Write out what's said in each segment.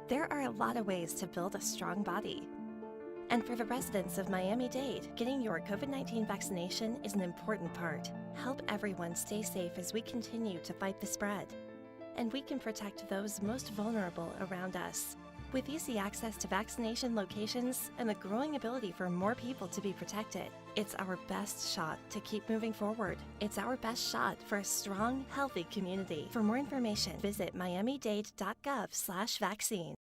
There are a lot of ways to build a strong body. And for the residents of Miami-Dade, getting your COVID-19 vaccination is an important part. Help everyone stay safe as we continue to fight the spread. And we can protect those most vulnerable around us. With easy access to vaccination locations and the growing ability for more people to be protected, it's our best shot to keep moving forward. It's our best shot for a strong, healthy community. For more information, visit miamidade.gov/vaccine.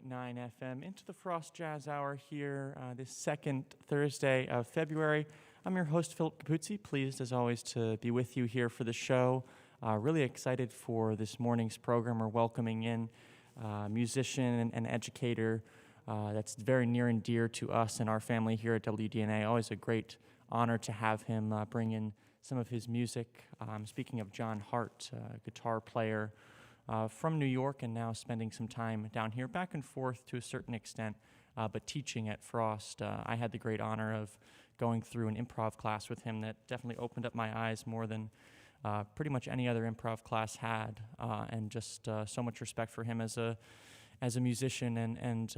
.9 FM into the Frost Jazz Hour here this second Thursday of February. I'm your host, Philip Capuzzi. Pleased, as always, to be with you here for the show. Really excited for this morning's program. We're welcoming in a musician and educator that's very near and dear to us and our family here at WDNA. Always a great honor to have him bring in some of his music. Speaking of John Hart, guitar player, from New York and now spending some time down here, back and forth to a certain extent, but teaching at Frost. I had the great honor of going through an improv class with him that definitely opened up my eyes more than pretty much any other improv class had, and just so much respect for him as a musician and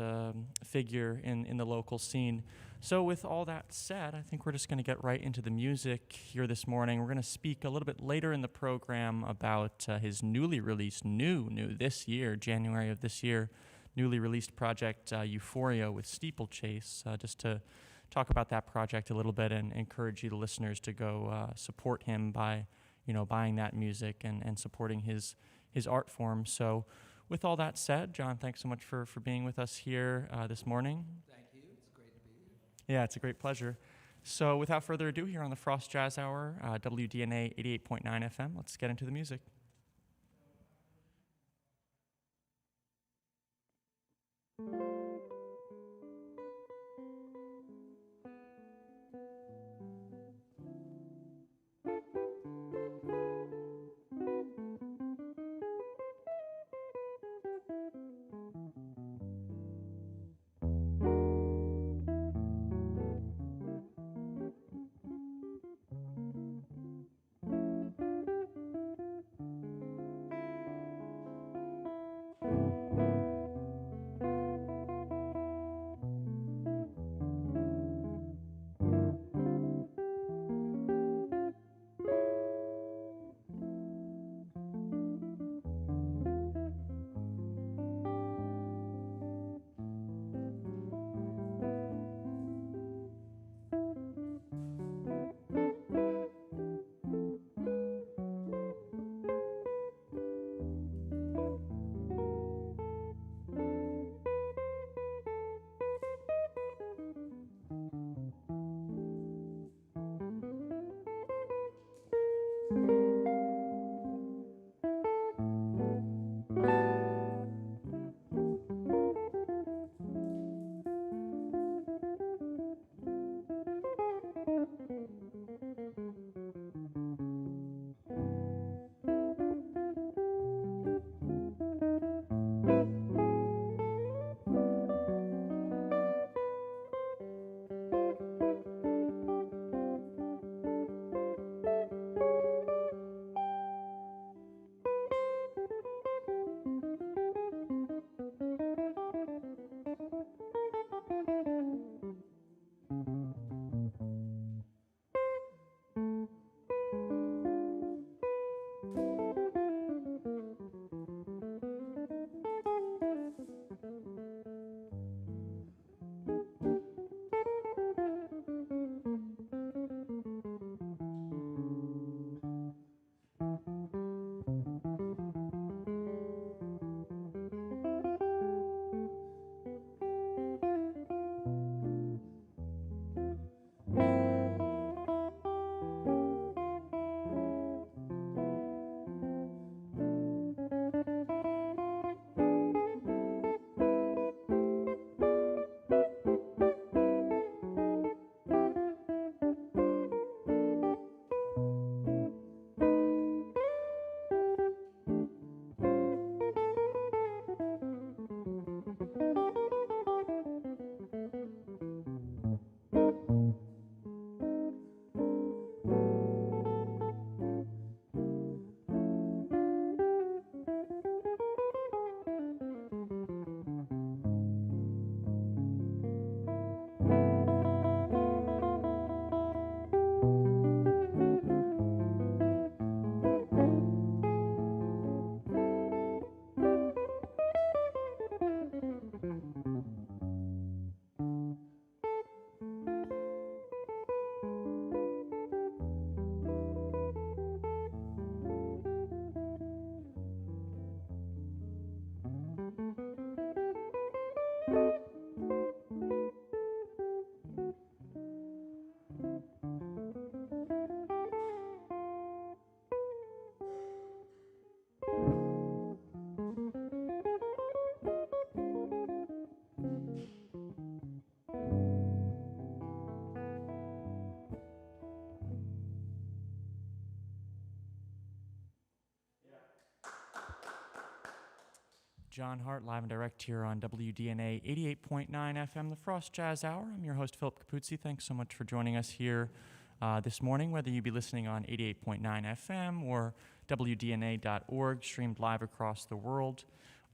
figure in the local scene. So with all that said, I think we're just going to get right into the music here this morning. We're going to speak a little bit later in the program about his newly released, this year, January of this year, newly released project, Euphoria with Steeplechase, just to talk about that project a little bit and encourage you, the listeners, to go support him by, buying that music and supporting his art form. So with all that said, John, thanks so much for being with us here this morning. Thank you. It's great to be here. Yeah, it's a great pleasure. So without further ado, here on the Frost Jazz Hour, WDNA 88.9 FM, let's get into the music. John Hart, live and direct here on WDNA 88.9 FM, the Frost Jazz Hour. I'm your host, Philip Capuzzi. Thanks so much for joining us here this morning, whether you be listening on 88.9 FM or WDNA.org, streamed live across the world.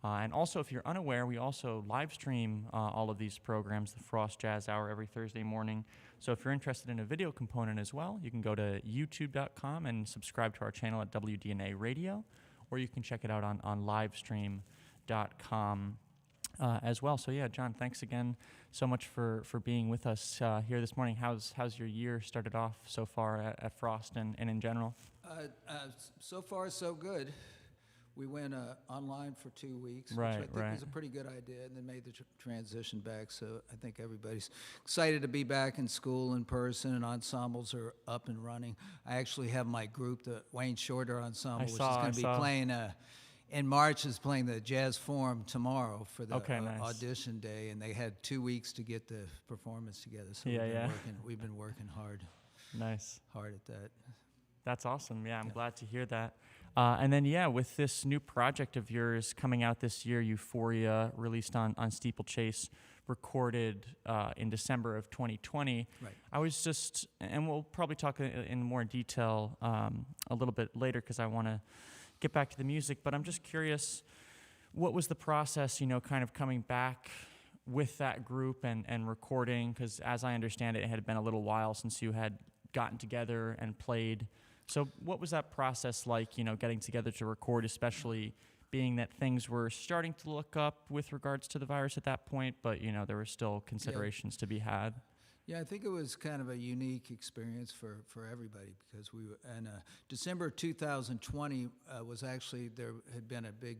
And also, if you're unaware, we also live stream all of these programs, the Frost Jazz Hour, every Thursday morning. So if you're interested in a video component as well, you can go to youtube.com and subscribe to our channel at WDNA Radio, or you can check it out on livestream.com as well. So yeah, John, thanks again so much for being with us here this morning. How's your year started off so far at Frost and in general? So far, so good. We went online for 2 weeks, Right, which I think right. was a pretty good idea, and then made the transition back. So I think everybody's excited to be back in school in person, and ensembles are up and running. I actually have my group, the Wayne Shorter Ensemble, which is going to be playing in March, is playing the Jazz Forum tomorrow for the nice. audition day, and they had 2 weeks to get the performance together. So we've been working hard at that. That's awesome. Yeah, I'm glad to hear that. And then, with this new project of yours coming out this year, Euphoria, released on Steeplechase, recorded in December of 2020. Right. I was just, and we'll probably talk in more detail a little bit later because I want to get back to the music, but I'm just curious, what was the process, kind of coming back with that group and recording? Because as I understand it, it had been a little while since you had gotten together and played. So what was that process like, getting together to record, especially being that things were starting to look up with regards to the virus at that point, but, there were still considerations to be had? Yeah, I think it was kind of a unique experience for everybody, because we were, and December 2020 was actually, there had been a big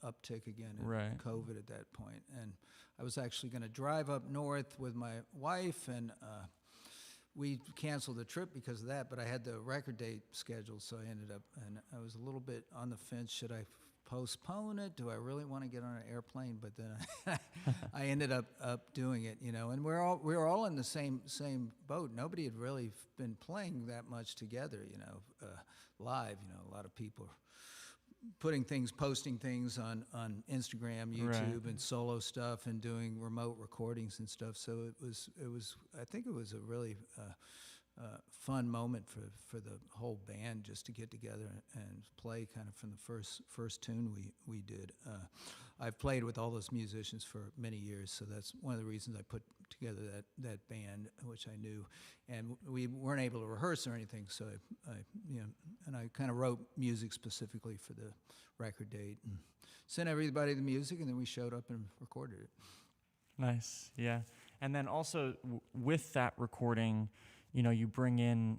uptick again in COVID at that point. And I was actually going to drive up north with my wife, and we canceled the trip because of that, but I had the record date scheduled, so I ended up, and I was a little bit on the fence. Should I postpone it? Do I really want to get on an airplane? But then I ended up doing it, and we were all in the same boat. Nobody had really been playing that much together, live. A lot of people posting things on Instagram, YouTube, and solo stuff, and doing remote recordings and stuff. So I think it was a really fun moment for the whole band, just to get together and play kind of from the first tune we did. I've played with all those musicians for many years, so that's one of the reasons I put together that band, which I knew, and we weren't able to rehearse or anything. So I kind of wrote music specifically for the record date and sent everybody the music, and then we showed up and recorded it. Nice, yeah. And then also with that recording, you bring in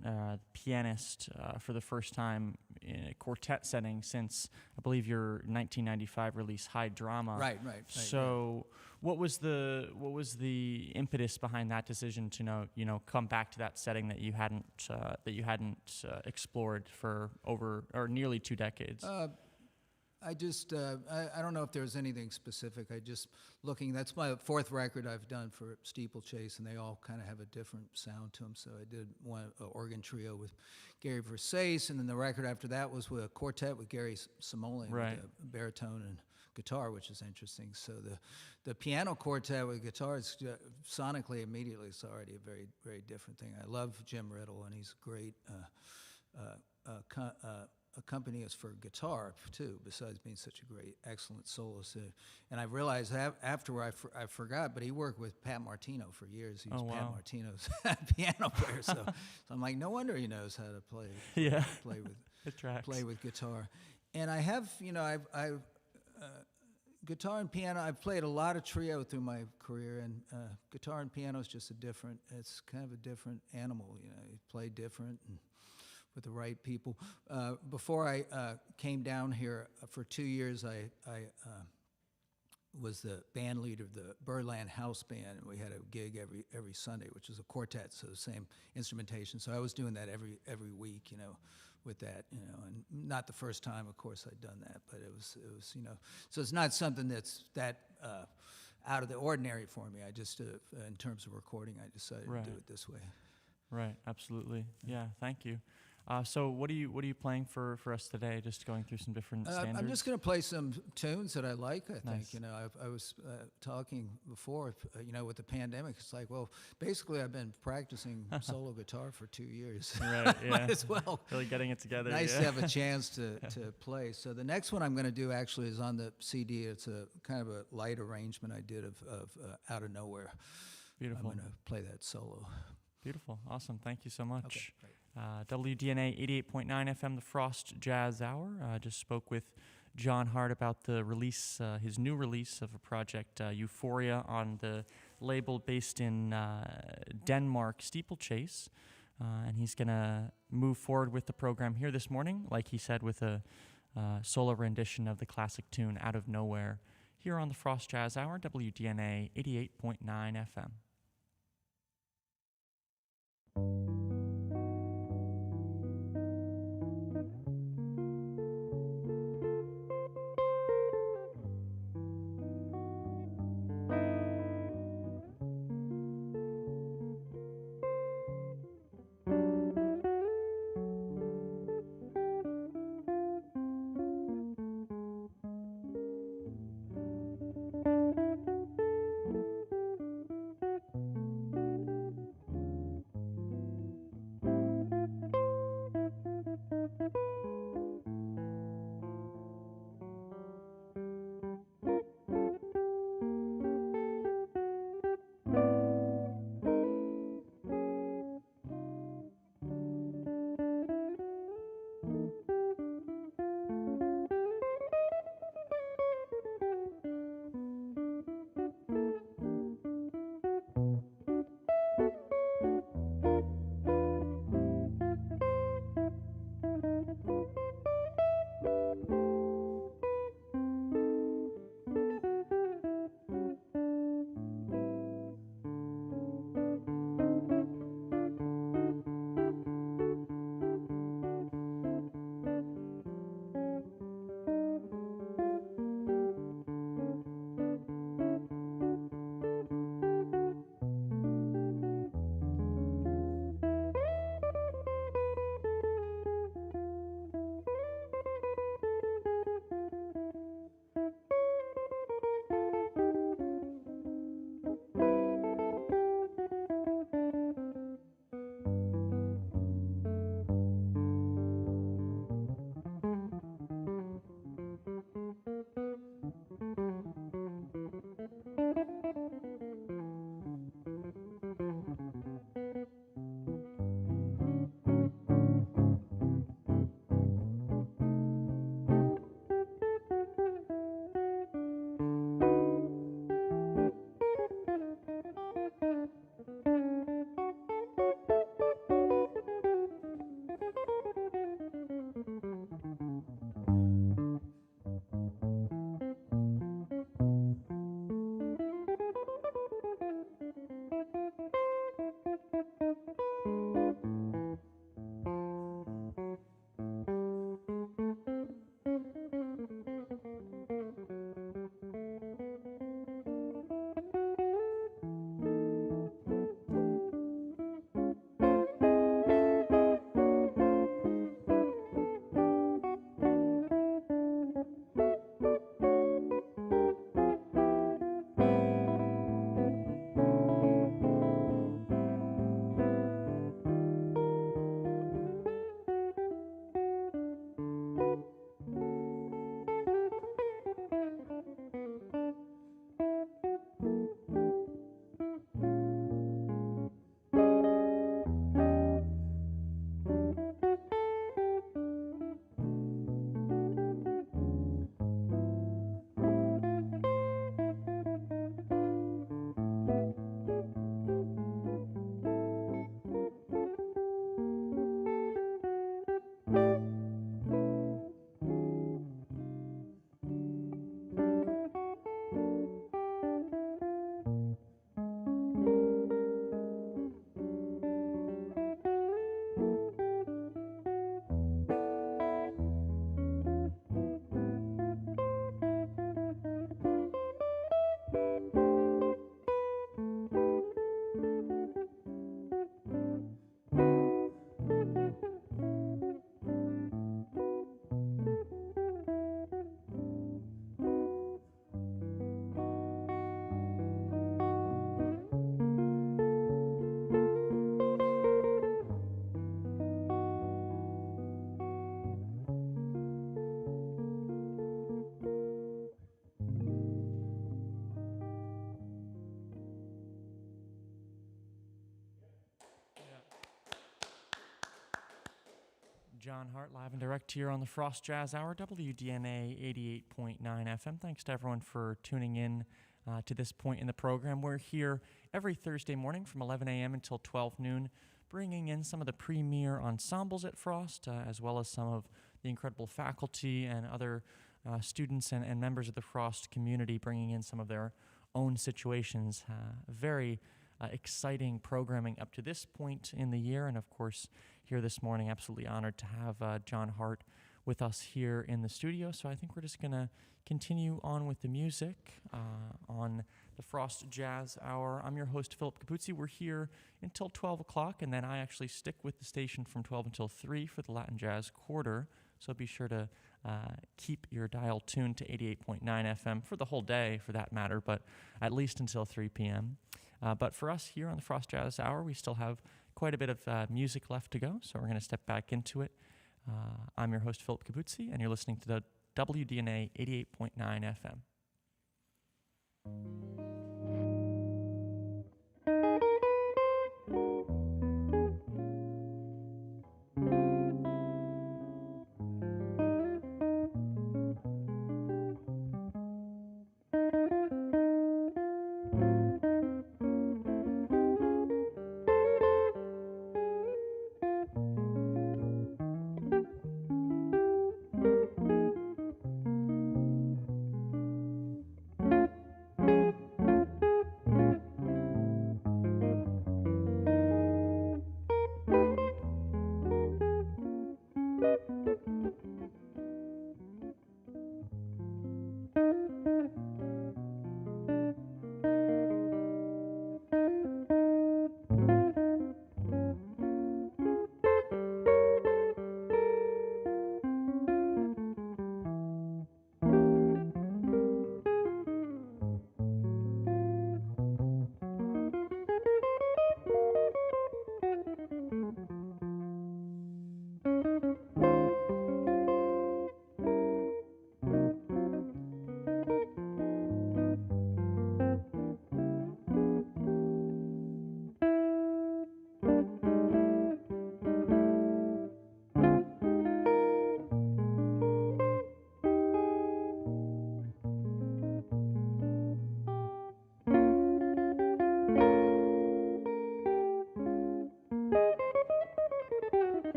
pianist for the first time in a quartet setting since, I believe, your 1995 release, High Drama. Right. So, what was the impetus behind that decision to come back to that setting that you hadn't explored for over or nearly 2 decades? I just, I don't know if there's anything specific. That's my 4th record I've done for Steeplechase, and they all kind of have a different sound to them. So I did an organ trio with Gary Versace, and then the record after that was with a quartet with Gary Simoleon, with a baritone and guitar, which is interesting. So the piano quartet with guitar is sonically, immediately, it's already a very, very different thing. I love Jim Riddle, and he's great. Accompany us for guitar too, besides being such a great, excellent soloist. And I realized afterward, I forgot, but he worked with Pat Martino for years. He was Pat Martino's piano player, so I'm like, no wonder he knows how to play play with guitar. And I have, I've guitar and piano. I've played a lot of trio through my career, and guitar and piano is just it's kind of a different animal. You play different and with the right people. Before I came down here for 2 years, I was the band leader of the Birdland House Band, and we had a gig every Sunday, which was a quartet, so the same instrumentation. So I was doing that every week, with that, and not the first time, of course, I'd done that, but it was, so it's not something that's that out of the ordinary for me. I just, in terms of recording, I decided to do it this way. Right, absolutely. Yeah, thank you. So what are you playing for us today? Just going through some different standards. I'm just going to play some tunes that I like. I Nice. think I was talking before. With the pandemic, it's like, well, basically, I've been practicing solo guitar for 2 years. Right. Yeah. Might as well. Really getting it together. Nice to have a chance to play. So the next one I'm going to do actually is on the CD. It's a kind of a light arrangement I did of Out of Nowhere. Beautiful. I'm going to play that solo. Beautiful. Awesome. Thank you so much. Okay, great. WDNA 88.9 FM, the Frost Jazz Hour. Just spoke with John Hart about the release, his new release of a project, Euphoria, on the label based in Denmark, Steeplechase. And he's going to move forward with the program here this morning, like he said, with a solo rendition of the classic tune Out of Nowhere, here on the Frost Jazz Hour, WDNA 88.9 FM. John Hart, live and direct here on the Frost Jazz Hour, WDNA 88.9 FM. Thanks to everyone for tuning in to this point in the program. We're here every Thursday morning from 11 a.m. until 12 noon, bringing in some of the premier ensembles at Frost, as well as some of the incredible faculty and other students and members of the Frost community, bringing in some of their own situations. Very exciting programming up to this point in the year, and of course here this morning, absolutely honored to have John Hart with us here in the studio. So I think we're just going to continue on with the music on the Frost Jazz Hour. I'm your host, Philip Capuzzi. We're here until 12 o'clock, and then I actually stick with the station from 12 until 3 for the Latin Jazz Quarter. So be sure to keep your dial tuned to 88.9 FM for the whole day, for that matter, but at least until 3 p.m. But for us here on the Frost Jazz Hour, we still have quite a bit of music left to go, so we're going to step back into it. I'm your host, Philip Capuzzi, and you're listening to the WDNA 88.9 FM.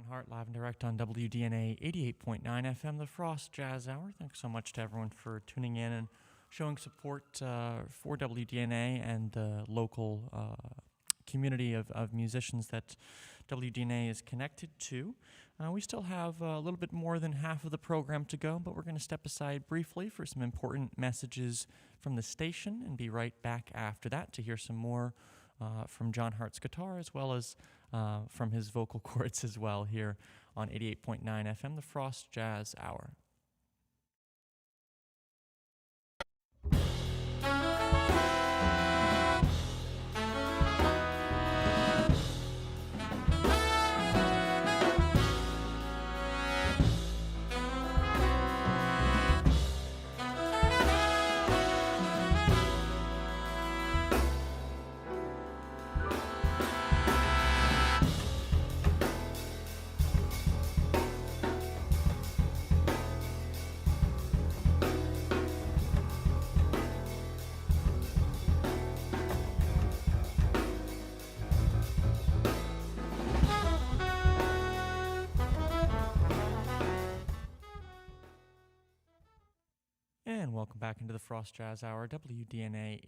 John Hart, live and direct on WDNA 88.9 FM, the Frost Jazz Hour. Thanks so much to everyone for tuning in and showing support for WDNA and the local community of musicians that WDNA is connected to. We still have a little bit more than half of the program to go, but we're going to step aside briefly for some important messages from the station and be right back after that to hear some more from John Hart's guitar, as well as from his vocal cords as well, here on 88.9 FM, the Frost Jazz Hour. And welcome back into the Frost Jazz Hour, WDNA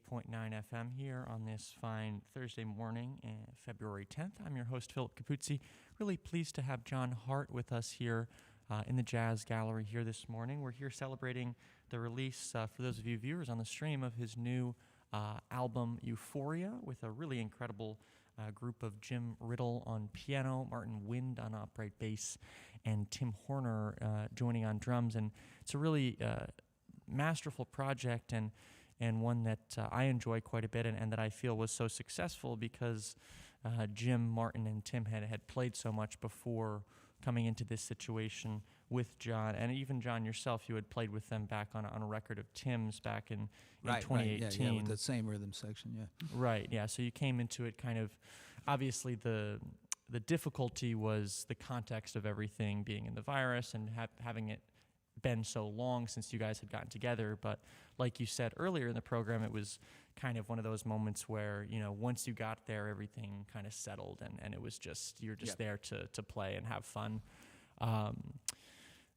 88.9 FM here on this fine Thursday morning, February 10th. I'm your host, Philip Capuzzi. Really pleased to have John Hart with us here in the Jazz Gallery here this morning. We're here celebrating the release, for those of you viewers on the stream, of his new album, Euphoria, with a really incredible group of Jim Riddle on piano, Martin Wind on upright bass, and Tim Horner joining on drums. And it's a really masterful project and one that I enjoy quite a bit and that I feel was so successful because Jim, Martin, and Tim had played so much before coming into this situation with John. And even John yourself, you had played with them back on a record of Tim's back in 2018. Right, yeah, with the same rhythm section, yeah. Right, yeah, so you came into it kind of, obviously the difficulty was the context of everything being in the virus and having it been so long since you guys had gotten together. But like you said earlier in the program, it was kind of one of those moments where, you know, once you got there, everything kind of settled and it was just, you're just there to play and have fun.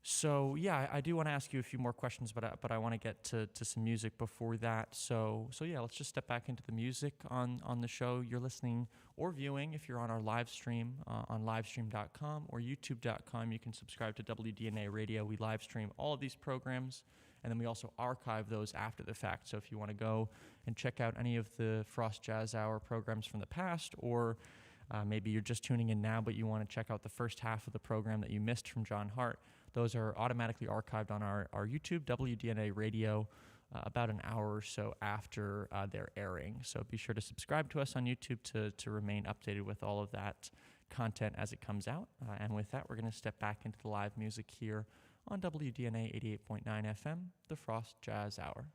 So yeah, I do want to ask you a few more questions, but I want to get to some music before that. So yeah, let's just step back into the music on the show. You're listening or viewing if you're on our live stream on livestream.com or youtube.com. You can subscribe to WDNA Radio. We live stream all of these programs, and then we also archive those after the fact. So if you want to go and check out any of the Frost Jazz Hour programs from the past, or maybe you're just tuning in now, but you want to check out the first half of the program that you missed from John Hart, those are automatically archived on our YouTube, WDNA Radio, about an hour or so after they're airing. So be sure to subscribe to us on YouTube to remain updated with all of that content as it comes out. And with that, we're going to step back into the live music here on WDNA 88.9 FM, the Frost Jazz Hour.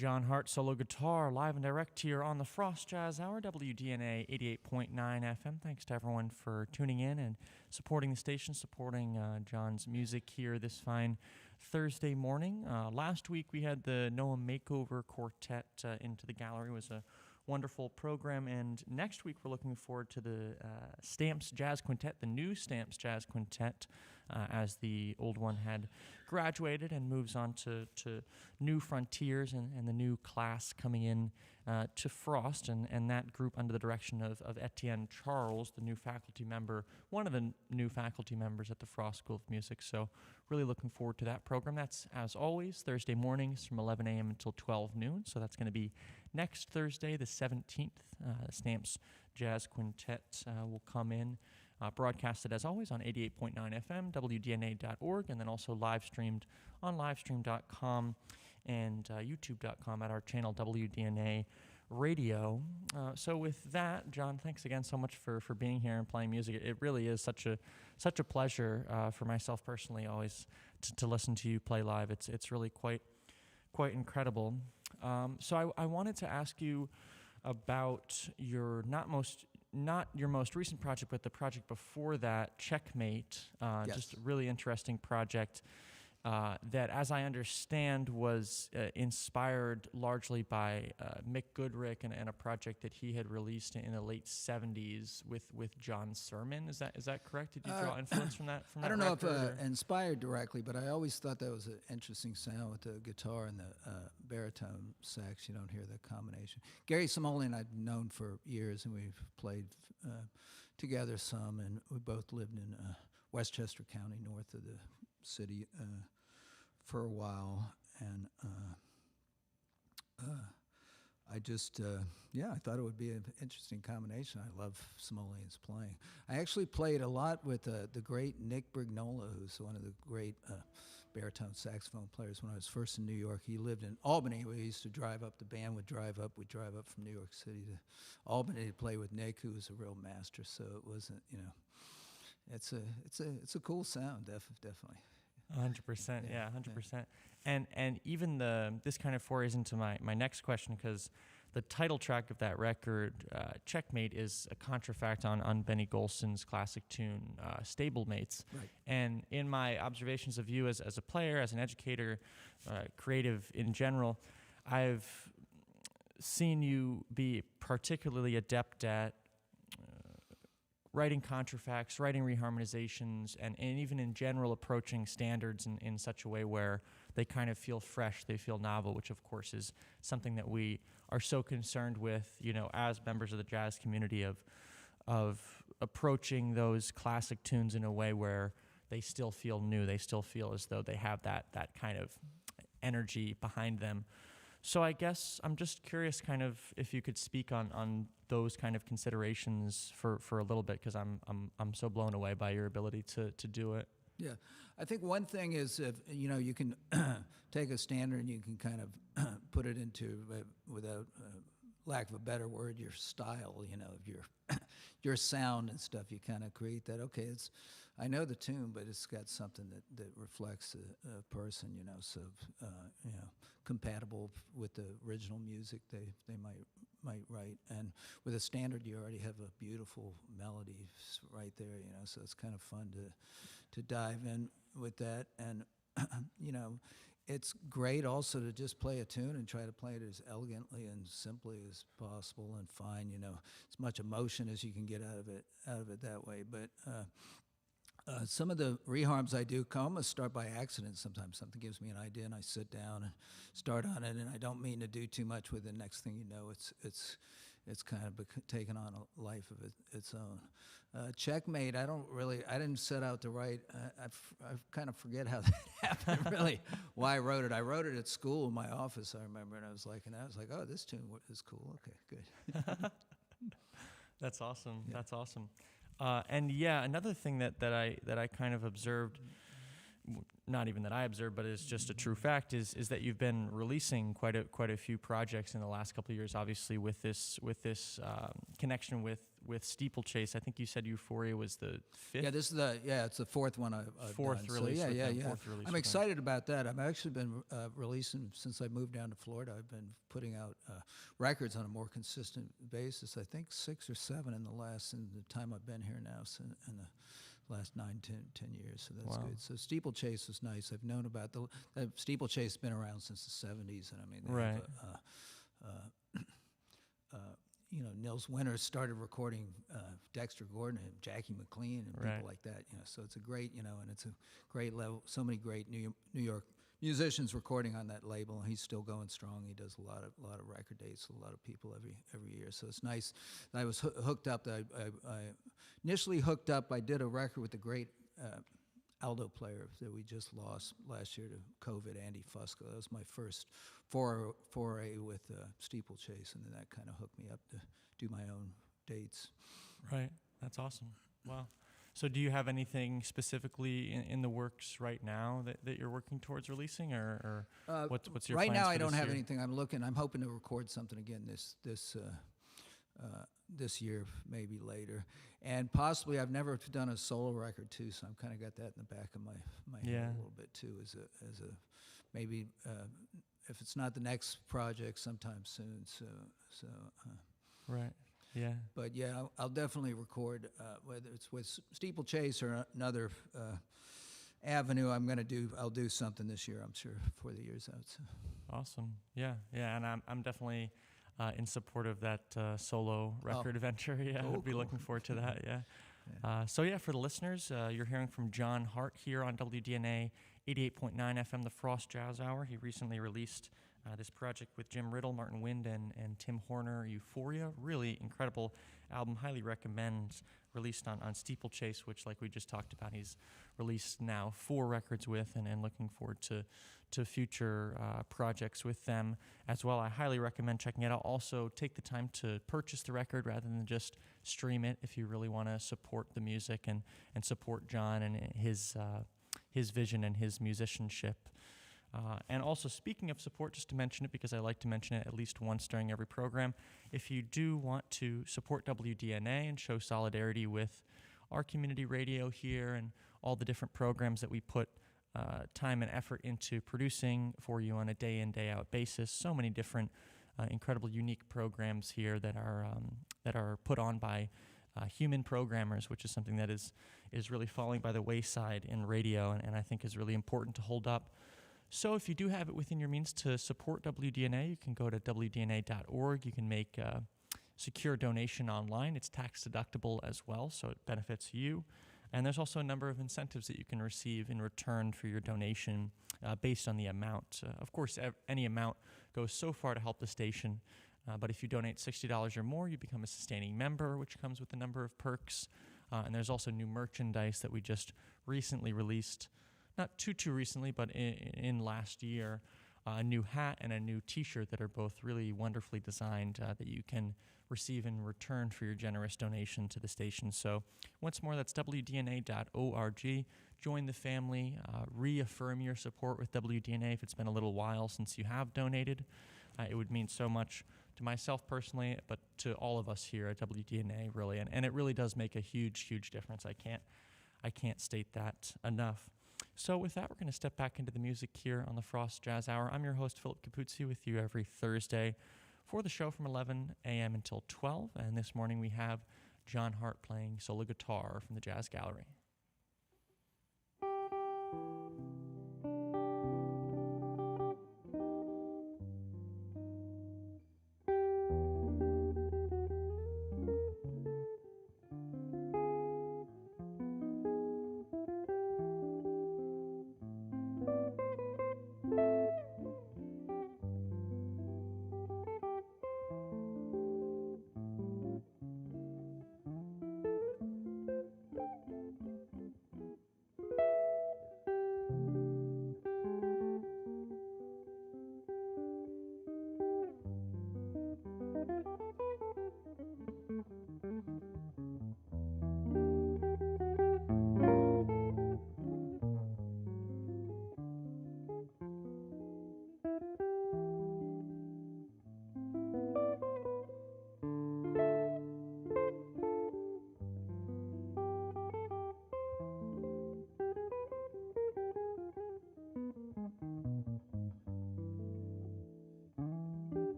John Hart solo guitar, live and direct here on the Frost Jazz Hour, WDNA 88.9 FM. Thanks to everyone for tuning in and supporting the station, supporting John's music here this fine Thursday morning. Last week we had the Noah Makeover Quartet into the gallery. It was a wonderful program, and next week we're looking forward to the Stamps Jazz Quintet, the new Stamps Jazz Quintet, as the old one had graduated and moves on to new frontiers and the new class coming in to Frost, and that group under the direction of Etienne Charles, the new faculty member, one of the new faculty members at the Frost School of Music. So really looking forward to that program. That's, as always, Thursday mornings from 11 a.m. until 12 noon. So that's going to be next Thursday, the 17th. Stamps Jazz Quintet will come in, broadcasted as always on 88.9 FM, WDNA.org, and then also live streamed on livestream.com and youtube.com at our channel WDNA Radio. So with that, John, thanks again so much for being here and playing music. It really is such a pleasure for myself personally always to listen to you play live. It's really quite incredible. So I wanted to ask you about your not your most recent project, but the project before that, Checkmate. Yes. Just a really interesting project. that, as I understand, was inspired largely by Mick Goodrick and a project that he had released in the late '70s with John Sermon. Is that correct? Did you draw influence from that? I don't know if inspired directly, but I always thought that was an interesting sound with the guitar and the baritone sax. You don't hear that combination. Gary Simolian I've known for years, and we've played together some, and we both lived in Westchester County, north of the city, for a while, and I just, I thought it would be an interesting combination. I love Simolian's playing. I actually played a lot with the great Nick Brignola, who's one of the great baritone saxophone players. When I was first in New York, he lived in Albany. We used to drive up. The band would drive up. We'd drive up from New York City to Albany to play with Nick, who was a real master. So it wasn't, it's a cool sound, definitely. 100%, yeah, 100%. And even this kind of forays into my next question, because the title track of that record, Checkmate, is a contrafact on Benny Golson's classic tune, Stablemates. Right. And in my observations of you as a player, as an educator, creative in general, I've seen you be particularly adept at writing contrafacts, writing reharmonizations, and even in general approaching standards in such a way where they kind of feel fresh, they feel novel, which of course is something that we are so concerned with, as members of the jazz community, of approaching those classic tunes in a way where they still feel new, they still feel as though they have that kind of energy behind them. So I guess I'm just curious kind of if you could speak on those kind of considerations for a little bit, because I'm so blown away by your ability to do it. Yeah, I think one thing is if you can take a standard and you can kind of put it into, without lack of a better word, your style, your sound and stuff. You kind of create that. Okay, I know the tune, but it's got something that reflects a person. So compatible with the original music they might write, and with a standard you already have a beautiful melody right there. So it's kind of fun to dive in with that, and it's great also to just play a tune and try to play it as elegantly and simply as possible and find as much emotion as you can get out of it that way. But some of the reharms I do almost start by accident. Sometimes something gives me an idea and I sit down and start on it, and I don't mean to do too much with it. Next thing you know, it's kind of taken on a life of its own. Checkmate, I didn't set out to write. I kind of forget how that happened, really, why I wrote it. I wrote it at school in my office, I remember, and I was like, oh, this tune is cool. Okay, good. That's awesome. Yeah. That's awesome. And another thing that I kind of observed, not even that I observed, but is just a true fact, is that you've been releasing quite a few projects in the last couple of years. Obviously, with this connection with Steeplechase, I think you said Euphoria was the fifth. Yeah, it's the fourth one I've fourth done. release. So, with them, yeah. Fourth release I'm with excited about that. I've actually been releasing since I moved down to Florida. I've been putting out records on a more consistent basis. I think 6 or 7 in the time I've been here now, in the last 9, 10 years. So that's good. So Steeplechase was nice. I've known about Steeplechase has been around since the 70s, and I mean, they have Nils Winters started recording Dexter Gordon and Jackie McLean and people like that. So it's a great, and it's a great level. So many great New York musicians recording on that label, and he's still going strong. He does a lot of record dates with a lot of people every year. So it's nice. I was hooked up. I initially hooked up. I did a record with the great alto player that we just lost last year to COVID, Andy Fusco. That was my first foray with Steeplechase, and then that kind of hooked me up to do my own dates. Right. That's awesome. Wow. So do you have anything specifically in the works right now that you're working towards releasing, or what's your right plans now? for I don't this have year? anything. I'm hoping to record something again this year, maybe later, and possibly I've never done a solo record too, so I'm kind of got that in the back of my head a little bit too, as a maybe if it's not the next project, sometime soon. So Right. Yeah. But I'll definitely record, whether it's with Steeplechase or another avenue, I'll do something this year, I'm sure, before the year's out. So. Awesome. Yeah, and I'm definitely in support of that solo record venture. Yeah, I'll be looking forward to that. Yeah. So for the listeners, you're hearing from John Hart here on WDNA 88.9 FM, the Frost Jazz Hour. He recently released this project with Jim Riddle, Martin Wind, and Tim Horner, Euphoria. Really incredible album. Highly recommend. Released on Steeplechase, which, like we just talked about, he's released now 4 records with, and looking forward to future projects with them as well. I highly recommend checking it out. Also, take the time to purchase the record rather than just stream it if you really want to support the music and support John and his vision and his musicianship. And also, speaking of support, just to mention it because I like to mention it at least once during every program, if you do want to support WDNA and show solidarity with our community radio here and all the different programs that we put time and effort into producing for you on a day in, day out basis, so many different incredible, unique programs here that are put on by human programmers, which is something that is really falling by the wayside in radio, and I think is really important to hold up. So if you do have it within your means to support WDNA, you can go to WDNA.org. You can make a secure donation online. It's tax deductible as well, so it benefits you. And there's also a number of incentives that you can receive in return for your donation based on the amount. Of course, any amount goes so far to help the station, but if you donate $60 or more, you become a sustaining member, which comes with a number of perks. And there's also new merchandise that we just recently released. Not too recently, but in last year, a new hat and a new T-shirt that are both really wonderfully designed that you can receive in return for your generous donation to the station. So once more, that's WDNA.org. Join the family. Reaffirm your support with WDNA if it's been a little while since you have donated. It would mean so much to myself personally, but to all of us here at WDNA, really. And it really does make a huge difference. I can't state that enough. So with that, we're going to step back into the music here on the Frost Jazz Hour. I'm your host, Philip Capuzzi, with you every Thursday for the show from 11 a.m. until 12. And this morning we have John Hart playing solo guitar from the Jazz Gallery.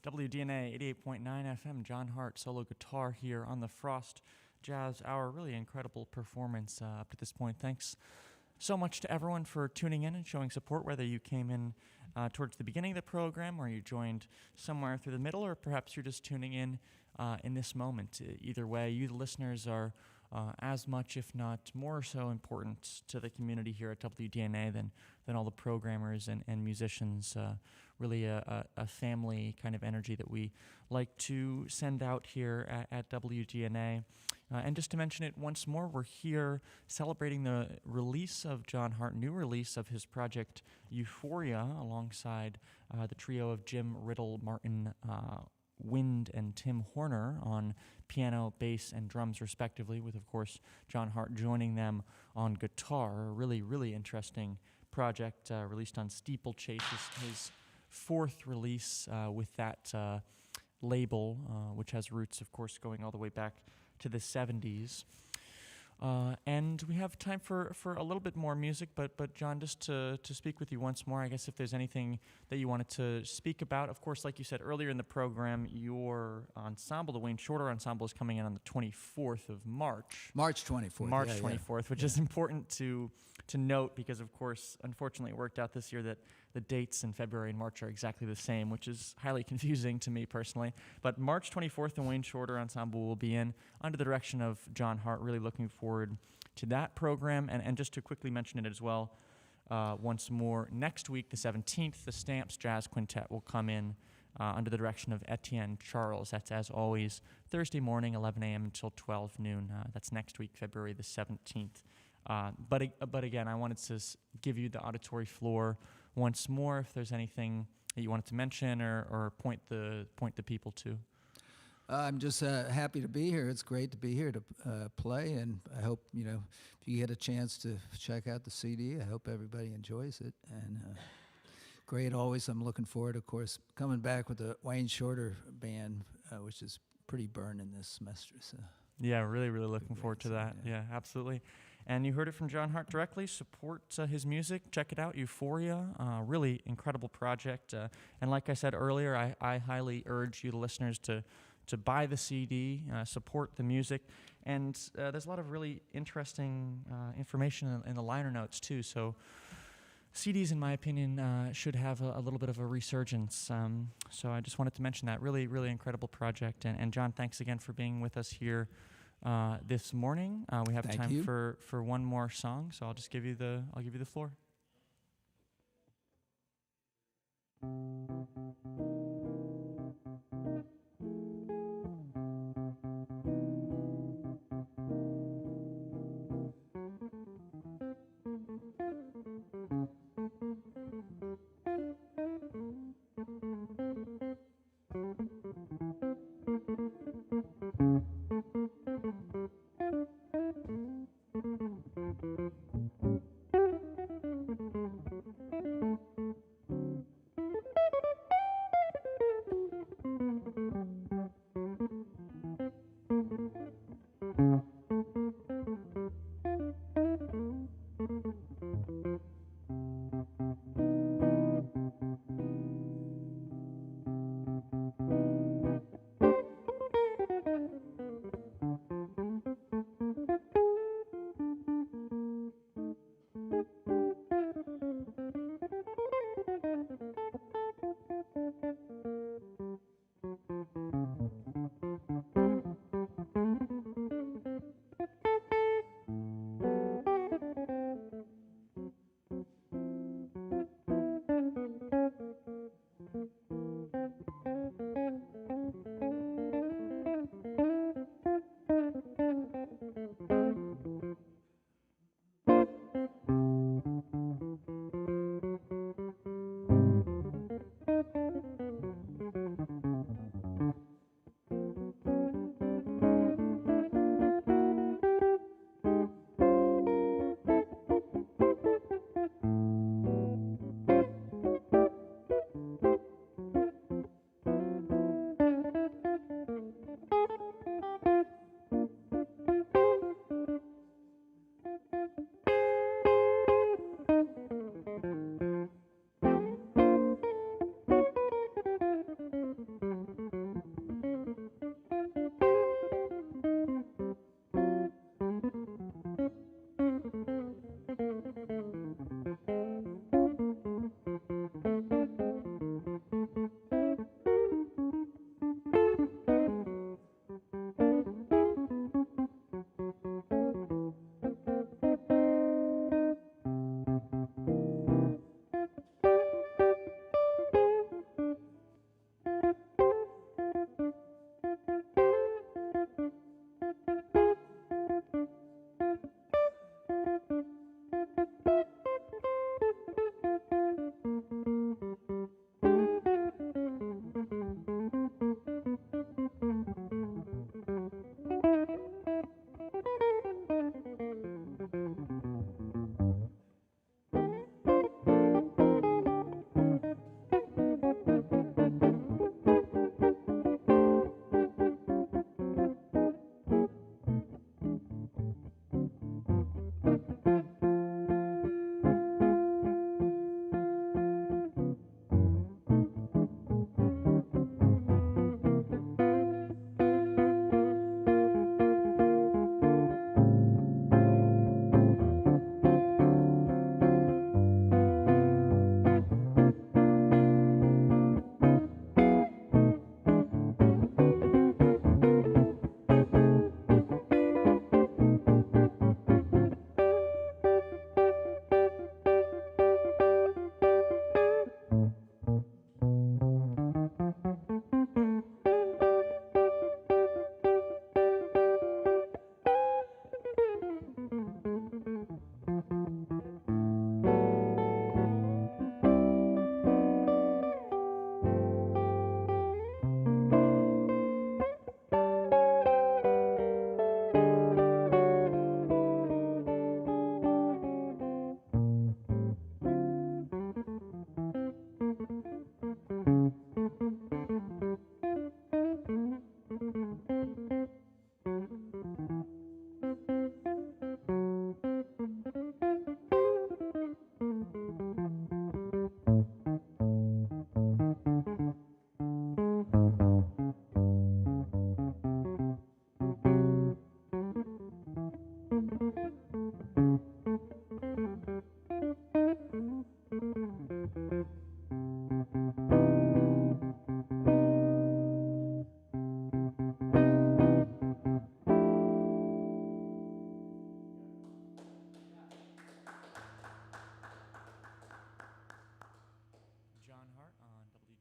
WDNA 88.9 FM, John Hart, solo guitar here on the Frost Jazz Hour. Really incredible performance up to this point. Thanks so much to everyone for tuning in and showing support, whether you came in towards the beginning of the program or you joined somewhere through the middle, or perhaps you're just tuning in this moment. Either way, you, the listeners, are as much, if not more so, important to the community here at WDNA than all the programmers and musicians. Really a family kind of energy that we like to send out here at WDNA. And just to mention it once more, we're here celebrating the release of John Hart, new release of his project Euphoria, alongside the trio of Jim Riddle, Martin Wind, and Tim Horner on piano, bass, and drums respectively, with, of course, John Hart joining them on guitar. A really, really interesting project released on Steeplechase, his fourth release with that label, which has roots, of course, going all the way back to the 70s. And we have time for a little bit more music, but John, just to speak with you once more, I guess if there's anything that you wanted to speak about. Of course, like you said earlier in the program, your ensemble, the Wayne Shorter Ensemble, is coming in on the 24th of March. March 24th. March 24th, which is important to note because, of course, unfortunately it worked out this year that the dates in February and March are exactly the same, which is highly confusing to me personally. But March 24th, the Wayne Shorter Ensemble will be in under the direction of John Hart. Really looking forward to that program. And just to quickly mention it as well, once more, next week, the 17th, the Stamps Jazz Quintet will come in under the direction of Etienne Charles. That's, as always, Thursday morning, 11 a.m. until 12 noon. That's next week, February the 17th. But again, I wanted to give you the auditory floor once more if there's anything that you wanted to mention or point the people to. I'm just happy to be here. It's great to be here to play, and I hope, if you get a chance to check out the CD, I hope everybody enjoys it. And great always. I'm looking forward, of course, coming back with the Wayne Shorter Band, which is pretty burning this semester. So. Yeah, really, really looking forward to that. Yeah, absolutely. And you heard it from John Hart directly. Support his music. Check it out, Euphoria. Really incredible project. And like I said earlier, I highly urge you, the listeners, to buy the CD, support the music. And there's a lot of really interesting information in the liner notes, too. So CDs, in my opinion, should have a little bit of a resurgence. So I just wanted to mention that. Really, really incredible project. And John, thanks again for being with us here this morning. We have Thank time you. for one more song, so I'll give you the floor.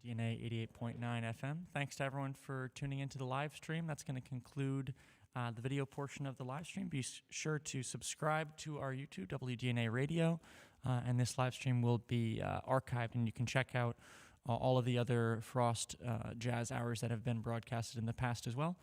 WDNA 88.9 FM. Thanks to everyone for tuning into the live stream. That's going to conclude the video portion of the live stream. Be sure to subscribe to our YouTube, WDNA Radio, and this live stream will be archived, and you can check out all of the other Frost Jazz Hours that have been broadcasted in the past as well.